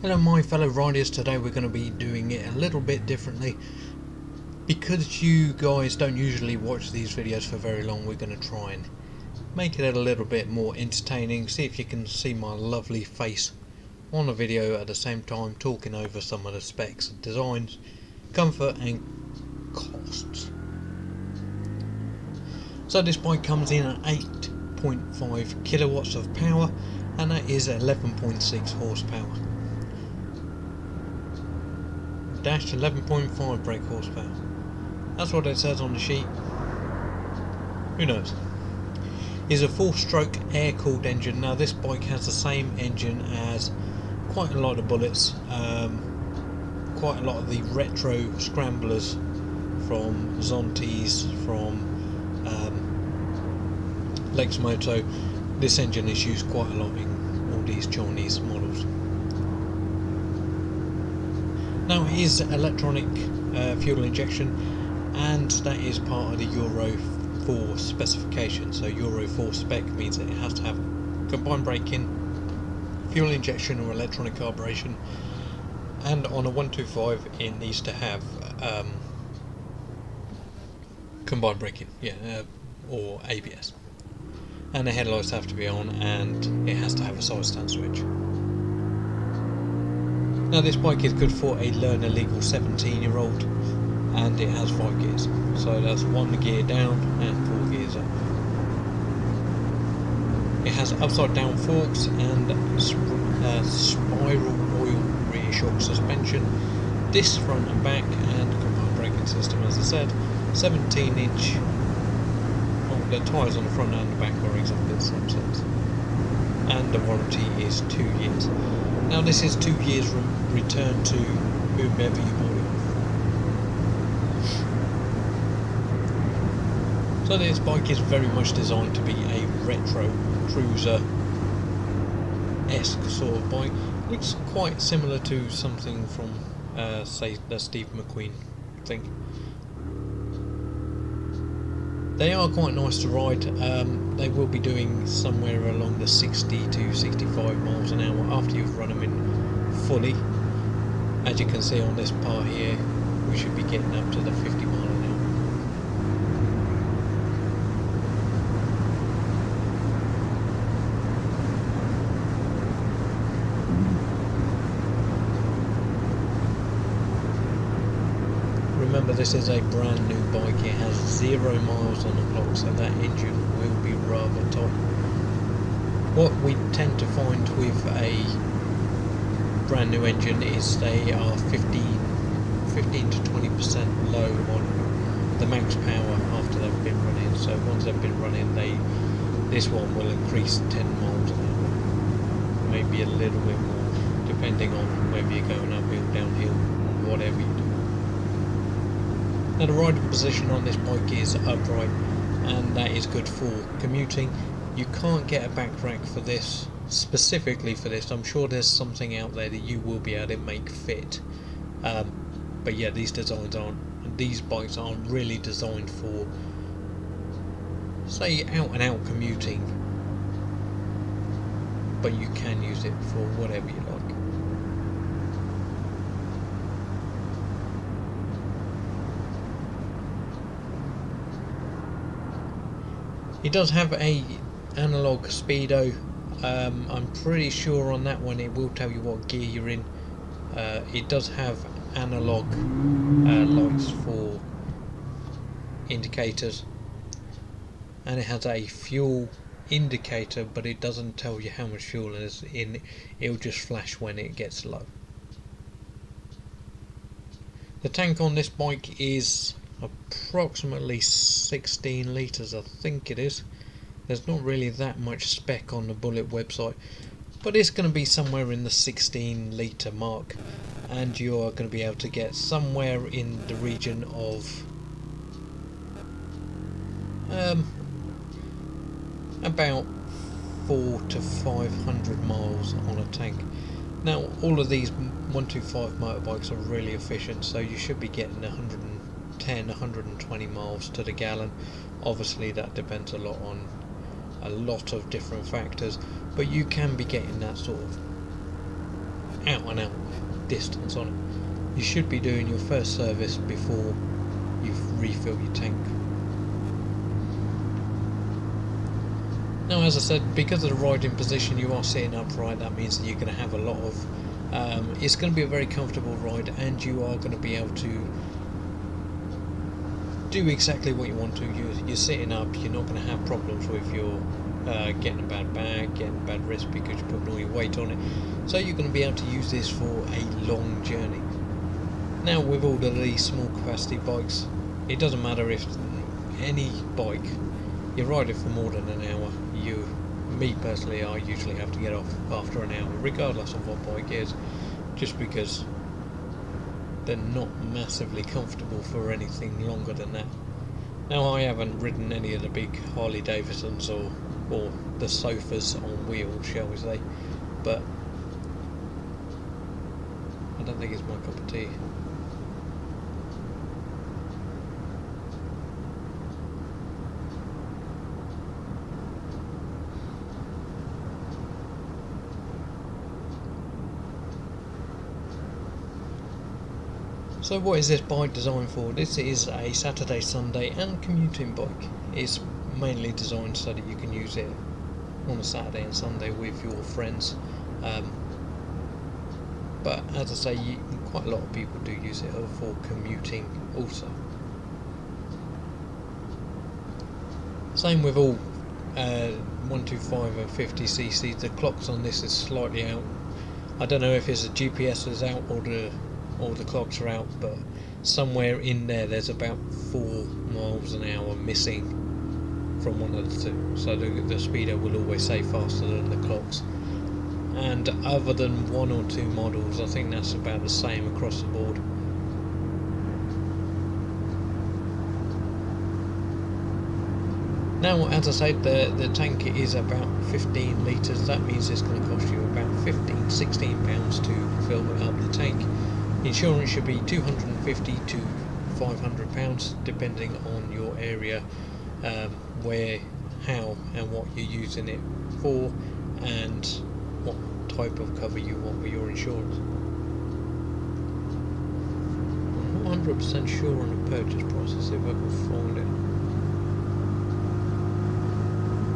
Hello my fellow riders, today we're going to be doing it a little bit differently. Because you guys don't usually watch these videos for very long, we're going to try and make it a little bit more entertaining. See if you can see my lovely face on a video at the same time, talking over some of the specs, designs, comfort and costs. So this bike comes in at 8.5 kilowatts of power, and that is 11.6 horsepower. Dash 11.5 brake horsepower. That's what it says on the sheet. Who knows? Is a 4-stroke air-cooled engine. Now this bike has the same engine as quite a lot of Bullits, quite a lot of the retro scramblers from Zontes, from Lexmoto. This engine is used quite a lot in all these Chinese models. Now it is electronic fuel injection, and that is part of the Euro 4 specification. So Euro 4 spec means that it has to have combined braking, fuel injection or electronic carburation, and on a 125 it needs to have combined braking, or ABS. And the headlights have to be on, and it has to have a side stand switch. Now this bike is good for a learner legal 17-year-old, and it has 5 gears. So that's 1 gear down and 4 gears up. It has upside down forks and spiral oil rear shock suspension, disc front and back, and combined braking system, as I said. 17-inch. The tyres on the front and the back are exactly the same size, and the warranty is 2 years. Now this is 2 years return to whomever you bought it. So this bike is very much designed to be a retro cruiser-esque sort of bike. Looks quite similar to something from say the Steve McQueen thing. They are quite nice to ride. They will be doing somewhere along the 60 to 65 miles an hour after you've run them in fully. As you can see on this part here, we should be getting up to the 50 mile an hour. Remember, this is a brand new bike. It has 0 miles on the clock, so that engine will be rather tight. What we tend to find with a brand new engine is they are 15 to 20% low on the max power after they've been running. So once they've been running, this one will increase 10 miles an hour, maybe a little bit more, depending on whether you're going uphill, downhill, whatever you do. Now the riding position on this bike is upright, and that is good for commuting. You can't get a back rack for this, specifically for this. I'm sure there's something out there that you will be able to make fit. But yeah, these bikes aren't really designed for, say, out and out commuting. But you can use it for whatever you like. It does have a analog speedo. I'm pretty sure on that one it will tell you what gear you're in. It does have analog lights for indicators, and it has a fuel indicator, but it doesn't tell you how much fuel is in. It'll just flash when it gets low. The tank on this bike is approximately 16 litres, I think it is. There's not really that much spec on the Bullit website, but it's going to be somewhere in the 16 litre mark, and you are going to be able to get somewhere in the region of about 400 to 500 miles on a tank. Now all of these 125 motorbikes are really efficient, so you should be getting 120 miles to the gallon. Obviously that depends a lot on a lot of different factors, but you can be getting that sort of out and out distance on it. You should be doing your first service before you refill your tank. Now, as I said, because of the riding position, you are sitting upright. That means that you're going to have a lot of it's going to be a very comfortable ride, and you are going to be able to do exactly what you want to. You're sitting up, you're not going to have problems with your getting a bad back, getting a bad wrist because you're putting all your weight on it. So you're going to be able to use this for a long journey. Now, with all of these small capacity bikes, it doesn't matter if any bike you ride it for more than an hour. Me personally, I usually have to get off after an hour, regardless of what bike it is, just because they're not massively comfortable for anything longer than that. Now, I haven't ridden any of the big Harley Davidsons or the sofas on wheels, shall we say, but I don't think it's my cup of tea. So what is this bike designed for? This is a Saturday, Sunday and commuting bike. It's mainly designed so that you can use it on a Saturday and Sunday with your friends. But as I say, quite a lot of people do use it for commuting also. Same with all 125 and 50cc. The clocks on this is slightly out. I don't know if it's the GPS is out or the clocks are out, but somewhere in there's about 4 miles an hour missing from one of the two. So the Speedo will always say faster than the clocks. And other than 1 or 2 models, I think that's about the same across the board. Now, as I said, the tank is about 15 litres. That means it's going to cost you about £16 to fill up the tank. Insurance should be £250 to £500 depending on your area, where, how and what you're using it for, and what type of cover you want with your insurance. I'm not 100% sure on the purchase price. Let's see if I can find it.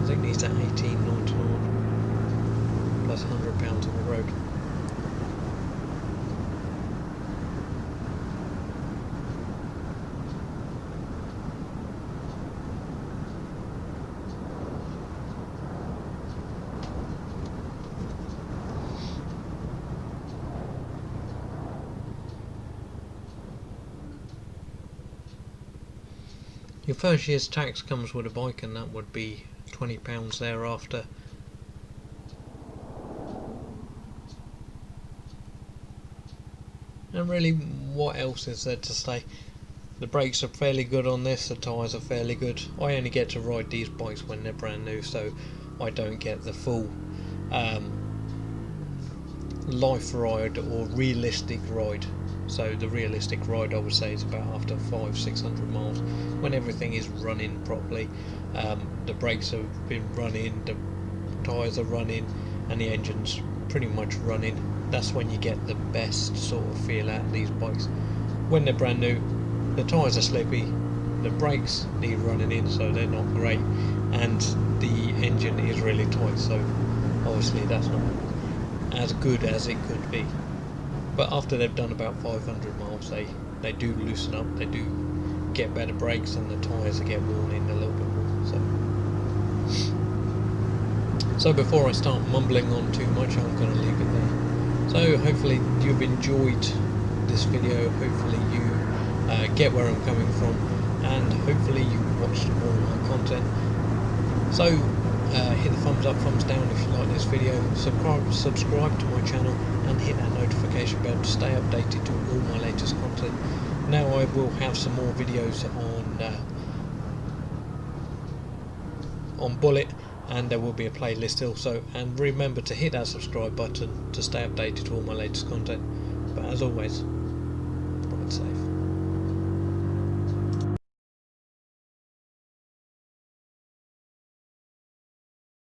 I think these are £18.99 plus £100 on the road. Your first year's tax comes with a bike, and that would be £20 thereafter. And really, what else is there to say? The brakes are fairly good on this, the tyres are fairly good. I only get to ride these bikes when they're brand new, so I don't get the full life ride or realistic ride. So the realistic ride, I would say, is about after 500-600 miles, when everything is running properly. The brakes have been running, the tyres are running, and the engine's pretty much running. That's when you get the best sort of feel out of these bikes. When they're brand new, the tyres are slippy, the brakes need running in, so they're not great, and the engine is really tight, so obviously that's not as good as it could be. But after they've done about 500 miles, they do loosen up, they do get better brakes, and the tyres get worn in a little bit more. So before I start mumbling on too much, I'm going to leave it there. So hopefully you've enjoyed this video, hopefully you get where I'm coming from, and hopefully you watched more of my content. So hit the thumbs up, thumbs down if you like this video, subscribe to my channel, and hit that notification bell to stay updated to all my latest content. Now I will have some more videos on Bullit, and there will be a playlist also, and remember to hit that subscribe button to stay updated to all my latest content. But as always, ride safe.